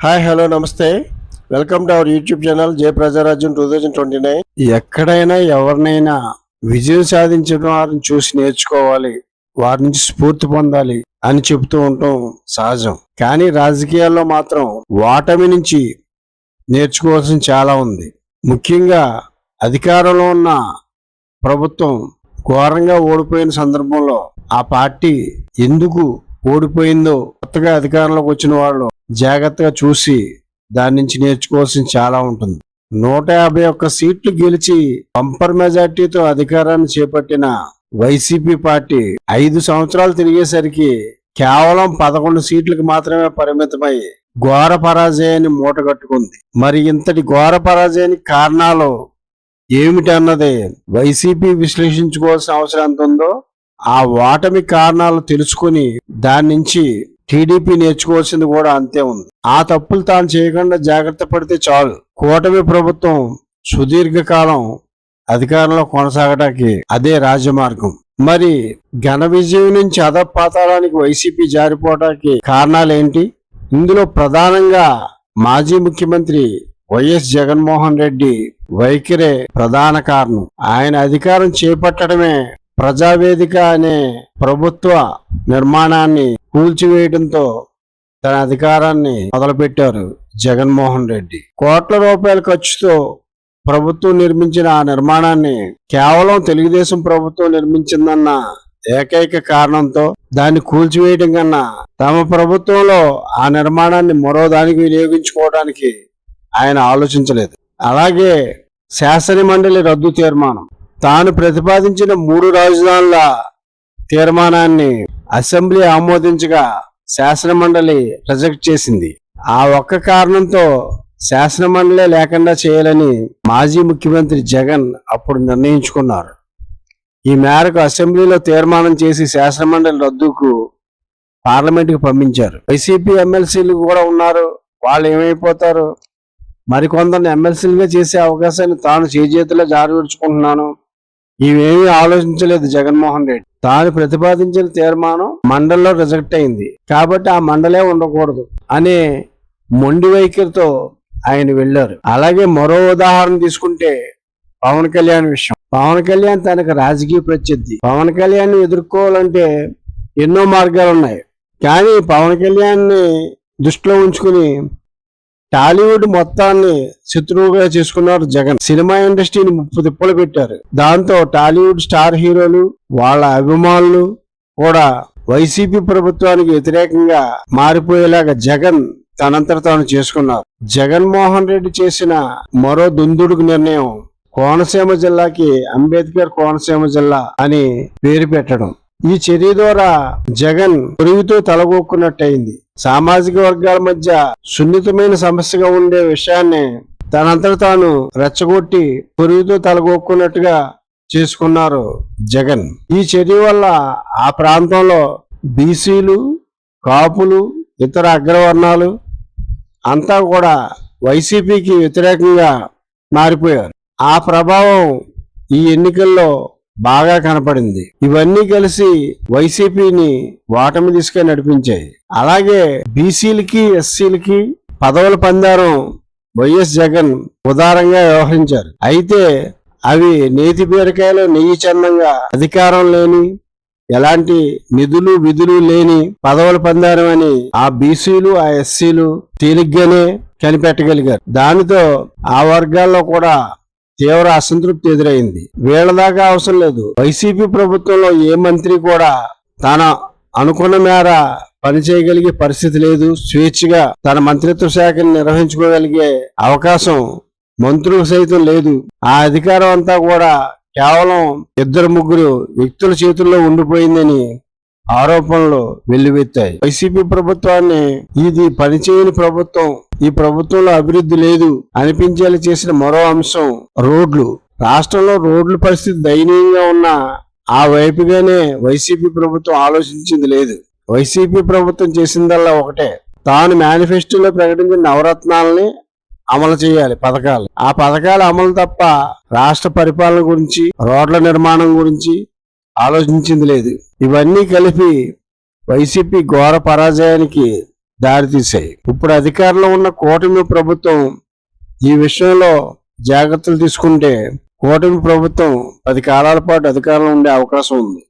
Hi hello నమస్తే. Welcome to our YouTube channel Jaya Prajarajyam 2029. ఎక్కడైనా ఎవరినైనా విజయం సాధించిన వారిని చూసి నేర్చుకోవాలి, వారి నుంచి స్ఫూర్తి పొందాలి అని చెబుతూ ఉంటాం సహజం. కానీ రాజకీయాల్లో మాత్రం ఓటమి నుంచి నేర్చుకోవాల్సిన చాలా ఉంది. ముఖ్యంగా అధికారంలో ఉన్న ప్రభుత్వం ఘోరంగా ఓడిపోయిన సందర్భంలో ఆ పార్టీ ఎందుకు ఓడిపోయిందో కొత్తగా అధికారంలోకి వచ్చిన వాళ్ళు జాగ్రత్తగా చూసి దాని నుంచి నేర్చుకోవాల్సింది చాలా ఉంటుంది. 151 సీట్లు గెలిచి బంపర్ మెజార్టీతో అధికారాన్ని చేపట్టిన వైసీపీ పార్టీ 5 సంవత్సరాలు తిరిగేసరికి కేవలం 11 సీట్లకు మాత్రమే పరిమితమై ఘోర పరాజయాన్ని మూటగట్టుకుంది. మరి ఇంతటి ఘోర పరాజయానికి కారణాలు ఏమిటన్నదే వైసీపీ విశ్లేషించుకోవాల్సిన అవసరం ఎంత ఉందో, ఆ ఓటమి కారణాలు తెలుసుకుని దాని నుంచి టీడీపీ నేర్చుకోవాల్సింది కూడా అంతే ఉంది. ఆ తప్పులు తాను చేయకుండా జాగ్రత్త పడితే చాలు. కూటమి ప్రభుత్వం సుదీర్ఘకాలం అధికారంలో కొనసాగడానికి అదే రాజమార్గం. మరి ఘన విజయం నుంచి అధపాతాళానికి వైసీపీ జారిపోవడానికి కారణాలేంటి? ఇందులో ప్రధానంగా మాజీ ముఖ్యమంత్రి వైఎస్ జగన్మోహన్ రెడ్డి వైఖరే ప్రధాన కారణం. ఆయన అధికారం చేపట్టడమే ప్రజావేదిక అనే ప్రభుత్వ నిర్మాణాన్ని కూల్చివేయడంతో తన అధికారాన్ని మొదలుపెట్టారు జగన్మోహన్ రెడ్డి. కోట్ల రూపాయల ఖర్చుతో ప్రభుత్వం నిర్మించిన ఆ నిర్మాణాన్ని కేవలం తెలుగుదేశం ప్రభుత్వం నిర్మించిందన్న ఏకైక కారణంతో దాన్ని కూల్చివేయడం కన్నా తమ ప్రభుత్వంలో ఆ నిర్మాణాన్ని మరో దానికి వినియోగించుకోవడానికి ఆయన ఆలోచించలేదు. అలాగే శాసనమండలి రద్దు తీర్మానం, తాను ప్రతిపాదించిన 3 రాజధానుల తీర్మానాన్ని అసెంబ్లీ ఆమోదించగా శాసనమండలి రిజెక్ట్ చేసింది. ఆ ఒక్క కారణంతో శాసనమండలే లేకుండా చేయాలని మాజీ ముఖ్యమంత్రి జగన్ అప్పుడు నిర్ణయించుకున్నారు. ఈ మేరకు అసెంబ్లీలో తీర్మానం చేసి శాసనమండలి రద్దుకు పార్లమెంటుకు పంపించారు. వైసీపీ ఎమ్మెల్సీలు కూడా ఉన్నారు. వాళ్ళు ఏమైపోతారు? మరికొందరిని ఎమ్మెల్సీలుగా చేసే అవకాశాన్ని తాను చేజేతుల్లో జారవిడుచుకుంటున్నాను, ఇవేమీ ఆలోచించలేదు జగన్మోహన్ రెడ్డి. తాను ప్రతిపాదించిన తీర్మానం మండలిలో రిజెక్ట్ అయింది కాబట్టి ఆ మండలే ఉండకూడదు అనే మొండి వైఖరితో ఆయన వెళ్లారు. అలాగే మరో ఉదాహరణ తీసుకుంటే పవన్ కళ్యాణ్ విషయం. పవన్ కళ్యాణ్ తనకు రాజకీయ ప్రత్యర్థి. పవన్ కళ్యాణ్ ఎదుర్కోవాలంటే ఎన్నో మార్గాలు ఉన్నాయి. కానీ పవన్ కళ్యాణ్ ని దృష్టిలో ఉంచుకుని టాలీవుడ్ మొత్తాన్ని శత్రువుగా చేసుకున్నారు జగన్. సినిమా ఇండస్ట్రీని ముప్పు తిప్పలు పెట్టారు. దాంతో టాలీవుడ్ స్టార్ హీరోలు వాళ్ళ అభిమానులు కూడా వైసీపీ ప్రభుత్వానికి వ్యతిరేకంగా మారిపోయేలాగా జగన్ తనంతట తాను చేసుకున్నారు. జగన్మోహన్ రెడ్డి చేసిన మరో దుందుడుకు నిర్ణయం కోనసీమ జిల్లాకి అంబేద్కర్ కోనసీమ జిల్లా అని పేరు పెట్టడం. ఈ చర్య ద్వారా జగన్ పొరుగుతో తలగొక్కున్నట్టయింది. సామాజిక వర్గాల మధ్య సున్నితమైన సమస్యగా ఉండే విషయాన్ని తనంతట తాను రెచ్చగొట్టి పొరుగుతో తలగొక్కున్నట్టుగా చేసుకున్నారు జగన్. ఈ చర్య వల్ల ఆ ప్రాంతంలో బీసీలు, కాపులు, ఇతర అగ్రవర్ణాలు అంతా కూడా వైసీపీకి వ్యతిరేకంగా మారిపోయారు. ఆ ప్రభావం ఈ ఎన్నికల్లో బాగా కనపడింది. ఇవన్నీ కలిసి వైసీపీని ఓటమి దిశగా నడిపించాయి. అలాగే బీసీలకి, ఎస్సీలకి పదవుల పందారం వైఎస్ జగన్ ఉదారంగా వ్యవహరించారు. అయితే అవి నేతి బీరకాయలు నెయ్యి చందంగా అధికారం లేని, ఎలాంటి నిధులు విధులు లేని పదవుల పందారం అని ఆ బీసీలు, ఆ ఎస్సీలు తేలిగ్గానే కనిపెట్టగలిగారు. దానితో ఆ వర్గాల్లో కూడా తీవ్ర అసంతృప్తి ఎదురైంది. వీళ్ళ దాకా అవసరం లేదు. వైసీపీ ప్రభుత్వంలో ఏ మంత్రి కూడా తన అనుకున్న మేర పనిచేయగలిగే పరిస్థితి లేదు. స్వేచ్ఛగా తన మంత్రిత్వ శాఖను నిర్వహించుకోగలిగే అవకాశం మంత్రులకు సైతం లేదు. ఆ అధికారం అంతా కూడా కేవలం 2-3 వ్యక్తుల చేతుల్లో ఉండిపోయిందని ఆరోపణలు వెల్లువెత్తాయి. వైసీపీ ప్రభుత్వాన్ని ఇది పనిచేయని ప్రభుత్వం, ఈ ప్రభుత్వంలో అభివృద్ధి లేదు అనిపించేలా చేసిన మరో అంశం రోడ్లు. రాష్ట్రంలో రోడ్ల పరిస్థితి దయనీయంగా ఉన్న ఆ వైపుగానే వైసీపీ ప్రభుత్వం ఆలోచించింది లేదు. వైసీపీ ప్రభుత్వం చేసిందల్లా ఒకటే, తాను మేనిఫెస్టోలో ప్రకటించిన నవరత్నాలని అమలు చేయాలి, పథకాలు. ఆ పథకాల అమలు తప్ప రాష్ట్ర పరిపాలన గురించి, రోడ్ల నిర్మాణం గురించి ఆలోచించింది లేదు. ఇవన్నీ కలిపి వైసీపీ ఘోర పరాజయానికి దారితీశాయి. ఇప్పుడు అధికారంలో ఉన్న కూటమి ప్రభుత్వం ఈ విషయంలో జాగ్రత్తలు తీసుకుంటే కూటమి ప్రభుత్వం 10 కాలాల పాటు అధికారంలో ఉండే అవకాశం ఉంది.